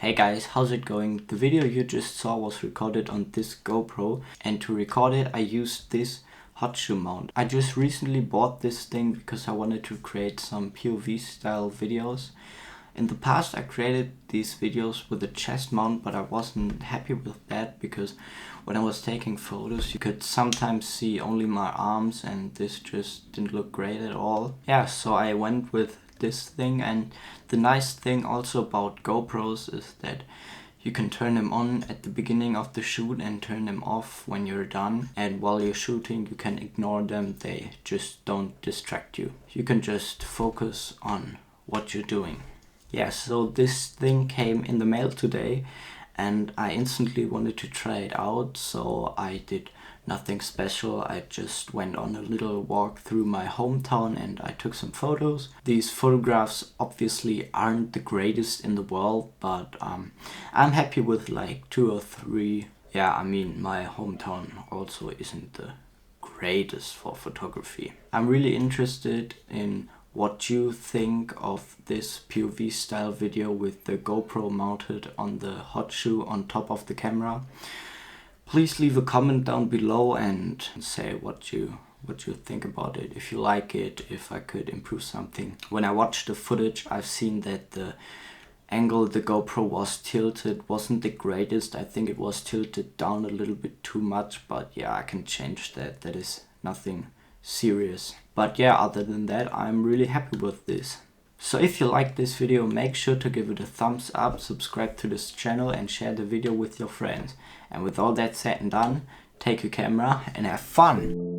Hey guys, how's it going? The video you just saw was recorded on this GoPro, and to record it I used this hotshoe mount. I just recently bought this thing because I wanted to create some POV style videos. In the past I created these videos with a chest mount, but I wasn't happy with that because when I was taking photos you could sometimes see only my arms and this just didn't look great at all. Yeah, so I went with this thing, and the nice thing also about GoPros is that you can turn them on at the beginning of the shoot and turn them off when you're done, and while you're shooting you can ignore them. They just don't distract you. You can just focus on what you're doing. Yeah, so this thing came in the mail today and I instantly wanted to try it out, so I did nothing special. I just went on a little walk through my hometown and I took some photos. These photographs obviously aren't the greatest in the world, but I'm happy with like 2 or 3. Yeah, I mean, my hometown also isn't the greatest for photography. I'm really interested in what you think of this POV style video with the GoPro mounted on the hotshoe on top of the camera. Please leave a comment down below and say what you think about it, if you like it, if I could improve something. When I watched the footage I've seen that the angle the GoPro was tilted wasn't the greatest. I think it was tilted down a little bit too much, but yeah, I can change that. That is nothing serious. But yeah, other than that, I'm really happy with this. So if you like this video, make sure to give it a thumbs up, subscribe to this channel and share the video with your friends. And with all that said and done, take your camera and have fun!